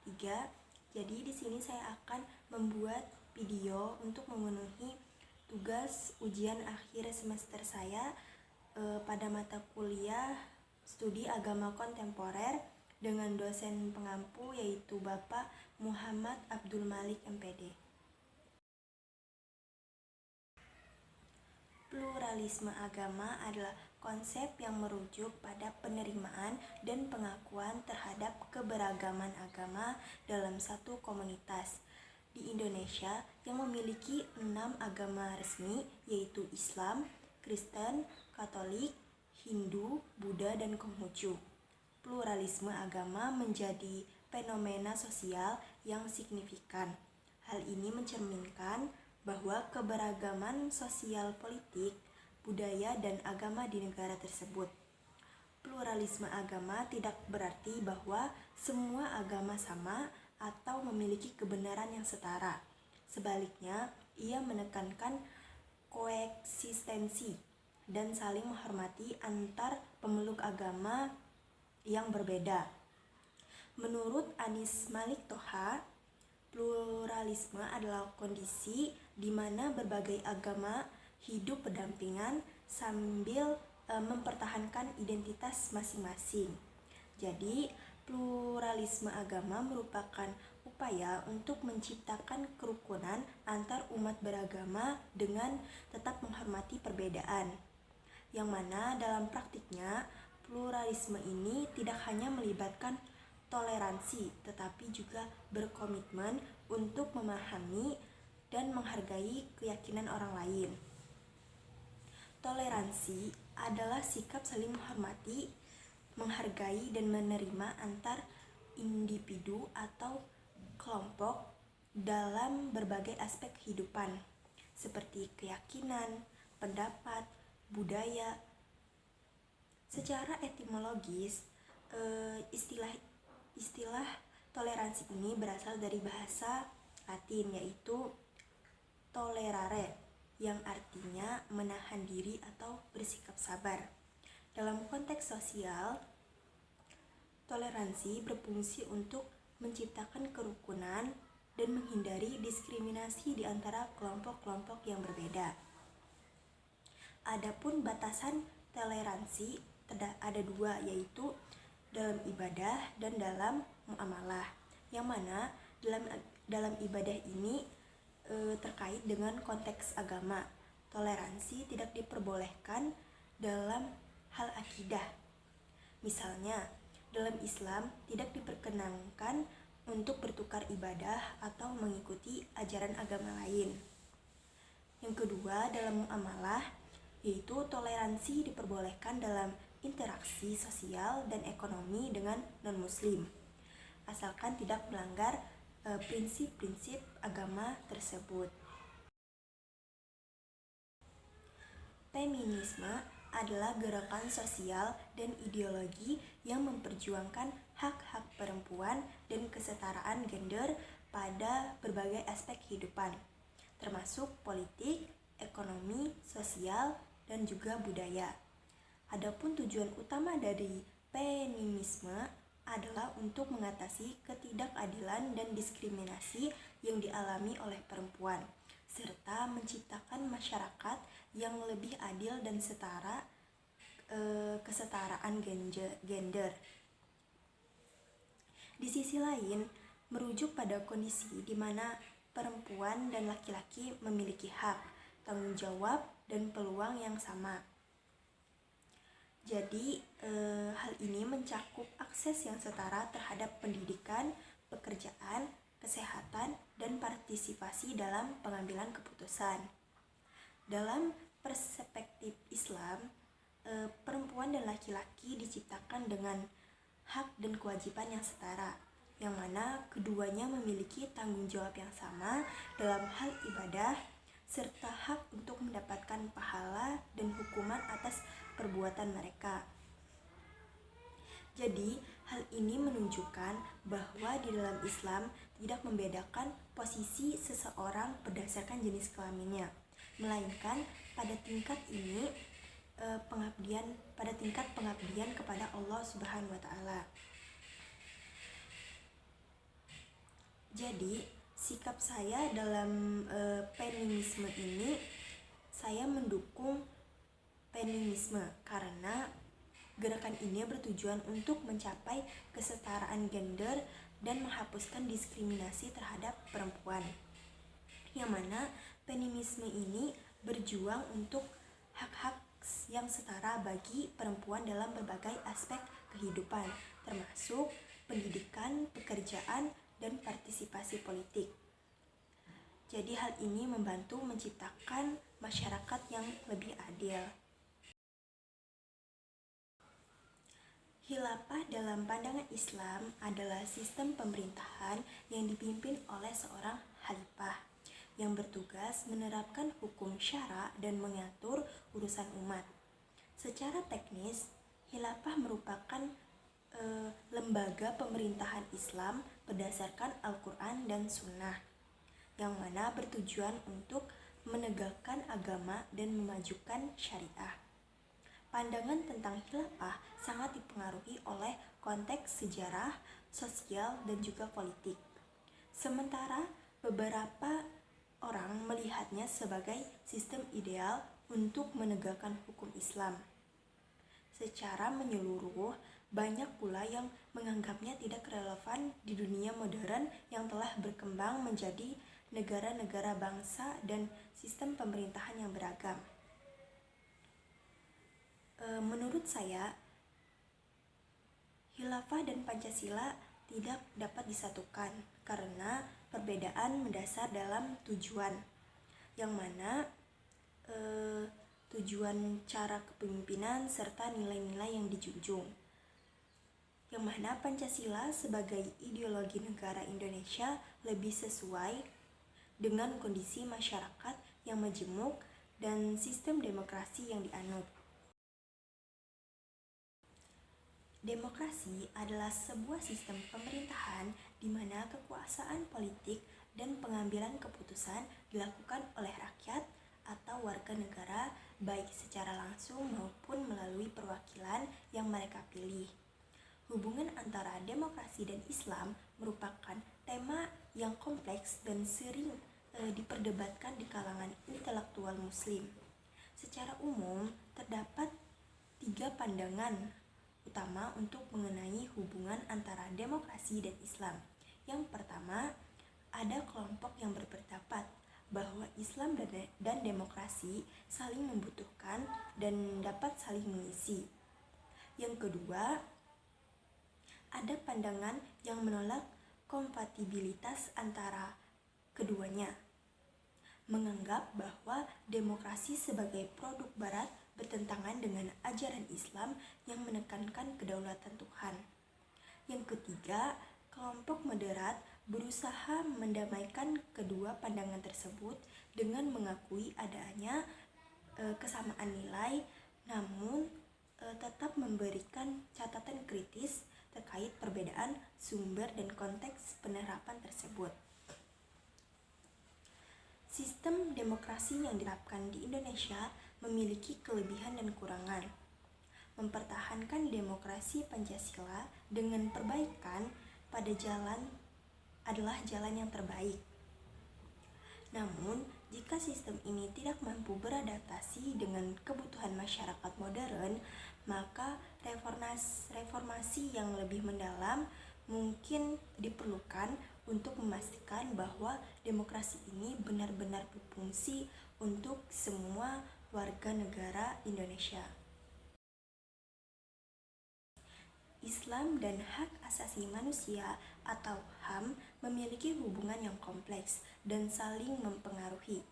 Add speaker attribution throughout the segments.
Speaker 1: 3. Jadi di sini saya akan membuat video untuk memenuhi tugas ujian akhir semester saya pada mata kuliah Studi Agama Kontemporer dengan dosen pengampu yaitu Bapak Muhammad Abdul Malik MPD. Pluralisme agama adalah konsep yang merujuk pada penerimaan dan pengakuan terhadap keberagaman agama dalam satu komunitas. Di Indonesia yang memiliki 6 agama resmi yaitu Islam, Kristen, Katolik, Hindu, Buddha, dan Konghucu. Pluralisme agama menjadi fenomena sosial yang signifikan. Hal ini mencerminkan bahwa keberagaman sosial politik, budaya, dan agama di negara tersebut. Pluralisme agama tidak berarti bahwa semua agama sama atau memiliki kebenaran yang setara. Sebaliknya, ia menekankan koeksistensi dan saling menghormati antar pemeluk agama yang berbeda. Menurut Anis Malik Toha, pluralisme adalah kondisi di mana berbagai agama hidup berdampingan sambil mempertahankan identitas masing-masing. Jadi, pluralisme agama merupakan upaya untuk menciptakan kerukunan antar umat beragama dengan tetap menghormati perbedaan. Yang mana dalam praktiknya, pluralisme ini tidak hanya melibatkan toleransi, tetapi juga berkomitmen untuk memahami dan menghargai keyakinan orang lain. Toleransi adalah sikap saling menghormati, menghargai, dan menerima antar individu atau kelompok dalam berbagai aspek kehidupan, seperti keyakinan, pendapat, budaya. Secara etimologis, istilah toleransi ini berasal dari bahasa Latin yaitu tolerare yang artinya menahan diri atau bersikap sabar. Dalam konteks sosial, toleransi berfungsi untuk menciptakan kerukunan dan menghindari diskriminasi di antara kelompok-kelompok yang berbeda. Adapun batasan toleransi ada dua, yaitu dalam ibadah dan dalam muamalah, yang mana dalam ibadah ini terkait dengan konteks agama. Toleransi tidak diperbolehkan dalam hal akidah. Misalnya, dalam Islam tidak diperkenankan untuk bertukar ibadah atau mengikuti ajaran agama lain. Yang kedua, dalam muamalah, yaitu toleransi diperbolehkan dalam interaksi sosial dan ekonomi dengan non-muslim, asalkan tidak melanggar prinsip-prinsip agama tersebut. Feminisme adalah gerakan sosial dan ideologi yang memperjuangkan hak-hak perempuan dan kesetaraan gender pada berbagai aspek kehidupan, termasuk politik, ekonomi, sosial, dan juga budaya. Adapun tujuan utama dari feminisme adalah untuk mengatasi ketidakadilan dan diskriminasi yang dialami oleh perempuan, serta menciptakan masyarakat yang lebih adil dan kesetaraan gender. Di sisi lain, merujuk pada kondisi di mana perempuan dan laki-laki memiliki hak, tanggung jawab, dan peluang yang sama. Jadi, hal ini mencakup akses yang setara terhadap pendidikan, pekerjaan, kesehatan, dan partisipasi dalam pengambilan keputusan. Dalam perspektif Islam, perempuan dan laki-laki diciptakan dengan hak dan kewajiban yang setara, yang mana keduanya memiliki tanggung jawab yang sama dalam hal ibadah, serta hak untuk mendapatkan pahala dan hukuman atas perbuatan mereka. Jadi, hal ini menunjukkan bahwa di dalam Islam tidak membedakan posisi seseorang berdasarkan jenis kelaminnya, melainkan pada tingkat pengabdian kepada Allah Subhanahu wa taala. Jadi, sikap saya dalam feminisme ini, saya mendukung feminisme karena gerakan ini bertujuan untuk mencapai kesetaraan gender dan menghapuskan diskriminasi terhadap perempuan. Yang mana feminisme ini berjuang untuk hak-hak yang setara bagi perempuan dalam berbagai aspek kehidupan, termasuk pendidikan, pekerjaan, dan partisipasi politik. Jadi hal ini membantu menciptakan masyarakat yang lebih adil. Khilafah dalam pandangan Islam adalah sistem pemerintahan yang dipimpin oleh seorang khalifah yang bertugas menerapkan hukum syara dan mengatur urusan umat. Secara teknis, khilafah merupakan lembaga pemerintahan Islam berdasarkan Al-Quran dan Sunnah, yang mana bertujuan untuk menegakkan agama dan memajukan syariah. Pandangan tentang khilafah sangat dipengaruhi oleh konteks sejarah, sosial, dan juga politik. Sementara beberapa orang melihatnya sebagai sistem ideal untuk menegakkan hukum Islam. Secara menyeluruh, banyak pula yang menganggapnya tidak relevan di dunia modern yang telah berkembang menjadi negara-negara bangsa dan sistem pemerintahan yang beragam. Menurut saya, khilafah dan Pancasila tidak dapat disatukan karena perbedaan mendasar dalam tujuan, yang mana tujuan cara kepemimpinan serta nilai-nilai yang dijunjung. Yang mana Pancasila sebagai ideologi negara Indonesia lebih sesuai dengan kondisi masyarakat yang majemuk dan sistem demokrasi yang dianut. Demokrasi adalah sebuah sistem pemerintahan di mana kekuasaan politik dan pengambilan keputusan dilakukan oleh rakyat atau warga negara baik secara langsung maupun melalui perwakilan yang mereka pilih. Hubungan antara demokrasi dan Islam merupakan tema yang kompleks dan sering diperdebatkan di kalangan intelektual Muslim. Secara umum, terdapat 3 pandangan utama untuk mengenai hubungan antara demokrasi dan Islam. Yang pertama, ada kelompok yang berpendapat bahwa Islam dan demokrasi saling membutuhkan dan dapat saling mengisi. Yang kedua, ada pandangan yang menolak kompatibilitas antara keduanya, menganggap bahwa demokrasi sebagai produk barat bertentangan dengan ajaran Islam yang menekankan kedaulatan Tuhan. Yang ketiga, kelompok moderat berusaha mendamaikan kedua pandangan tersebut dengan mengakui adanya kesamaan nilai, namun tetap memberikan catatan kritis terkait perbedaan sumber dan konteks penerapan tersebut. Sistem demokrasi yang diterapkan di Indonesia memiliki kelebihan dan kekurangan. Mempertahankan demokrasi Pancasila dengan perbaikan pada jalan adalah jalan yang terbaik. Namun, jika sistem ini tidak mampu beradaptasi dengan kebutuhan masyarakat modern, maka reformasi yang lebih mendalam mungkin diperlukan untuk memastikan bahwa demokrasi ini benar-benar berfungsi untuk semua warga negara Indonesia. Islam dan hak asasi manusia atau HAM memiliki hubungan yang kompleks dan saling mempengaruhi.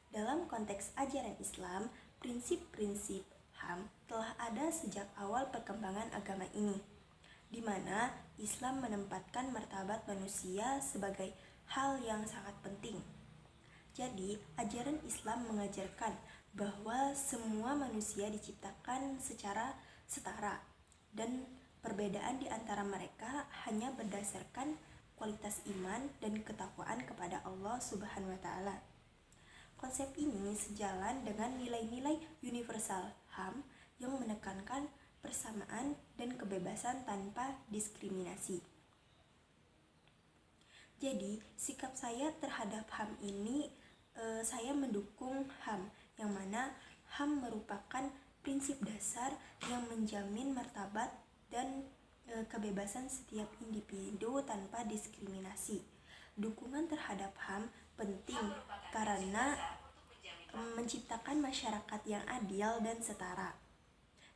Speaker 1: Dalam konteks ajaran Islam, prinsip-prinsip HAM telah ada sejak awal perkembangan agama ini, di mana Islam menempatkan martabat manusia sebagai hal yang sangat penting. Jadi, ajaran Islam mengajarkan bahwa semua manusia diciptakan secara setara dan perbedaan di antara mereka hanya berdasarkan kualitas iman dan ketakwaan kepada Allah Subhanahu wa taala. Konsep ini sejalan dengan nilai-nilai universal HAM yang menekankan persamaan dan kebebasan tanpa diskriminasi. Jadi, sikap saya terhadap HAM ini, saya mendukung HAM, yang mana HAM merupakan prinsip dasar yang menjamin martabat dan kebebasan setiap individu tanpa diskriminasi. Dukungan terhadap HAM penting karena menciptakan masyarakat yang adil dan setara,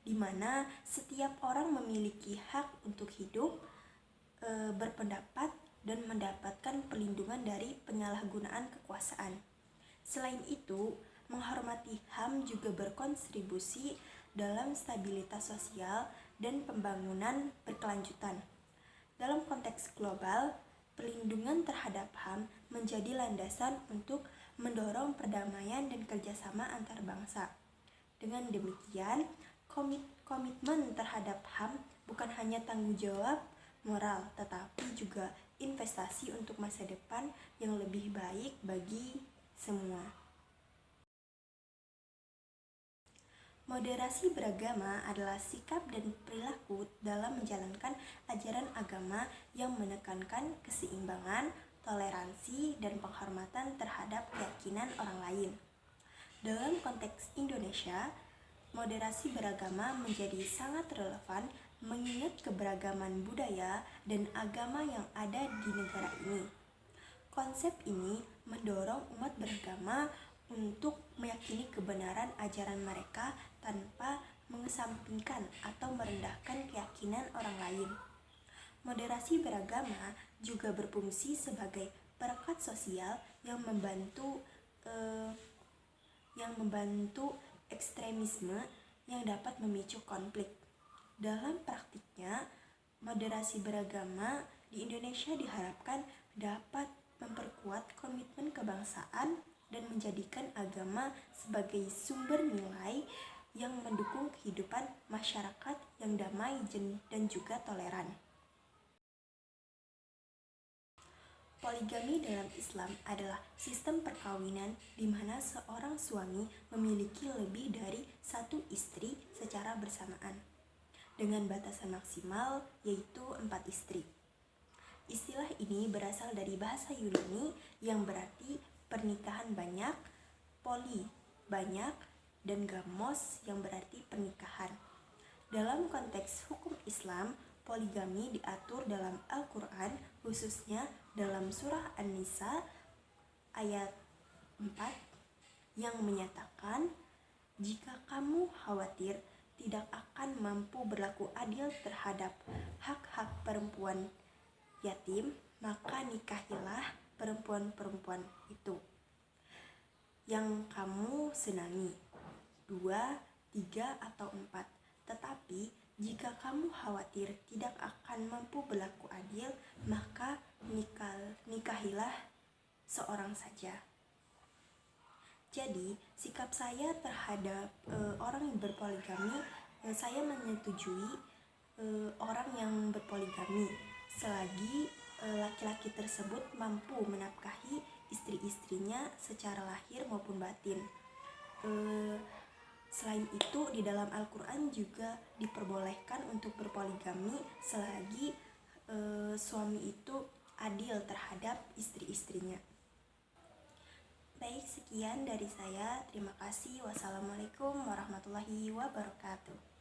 Speaker 1: di mana setiap orang memiliki hak untuk hidup, berpendapat, dan mendapatkan perlindungan dari penyalahgunaan kekuasaan. Selain itu, menghormati HAM juga berkontribusi dalam stabilitas sosial dan pembangunan berkelanjutan. Dalam konteks global, perlindungan terhadap HAM menjadi landasan untuk mendorong perdamaian dan kerjasama antar bangsa. Dengan demikian, komitmen terhadap HAM bukan hanya tanggung jawab moral, tetapi juga investasi untuk masa depan yang lebih baik bagi semua. Moderasi beragama adalah sikap dan perilaku dalam menjalankan ajaran agama yang menekankan keseimbangan, toleransi, dan penghormatan terhadap keyakinan orang lain. Dalam konteks Indonesia, moderasi beragama menjadi sangat relevan mengingat keberagaman budaya dan agama yang ada di negara ini. Konsep ini mendorong umat beragama untuk meyakini kebenaran ajaran mereka tanpa mengesampingkan atau merendahkan keyakinan orang lain. Moderasi beragama juga berfungsi sebagai perekat sosial yang membantu ekstremisme yang dapat memicu konflik. Dalam praktiknya, moderasi beragama di Indonesia diharapkan dapat memperkuat komitmen kebangsaan dan menjadikan agama sebagai sumber nilai yang mendukung kehidupan masyarakat yang damai dan juga toleran. Poligami dalam Islam adalah sistem perkawinan di mana seorang suami memiliki lebih dari satu istri secara bersamaan, dengan batasan maksimal yaitu 4 istri. Istilah ini berasal dari bahasa Yunani yang berarti pernikahan banyak, poli banyak, dan gamos yang berarti pernikahan. Dalam konteks hukum Islam, poligami diatur dalam Al-Quran, khususnya dalam surah An-Nisa ayat 4 yang menyatakan, jika kamu khawatir tidak akan mampu berlaku adil terhadap hak-hak perempuan yatim, maka nikahilah perempuan-perempuan itu yang kamu senangi, 2, 3, atau 4. Tetapi jika kamu khawatir tidak akan mampu berlaku adil, maka nikahilah seorang saja. Jadi, sikap saya terhadap orang yang berpoligami, saya menyetujui orang yang berpoligami selagi laki-laki tersebut mampu menafkahi istri-istrinya secara lahir maupun batin. Selain itu, di dalam Al-Quran juga diperbolehkan untuk berpoligami selagi suami itu adil terhadap istri-istrinya. Baik, sekian dari saya. Terima kasih. Wassalamualaikum warahmatullahi wabarakatuh.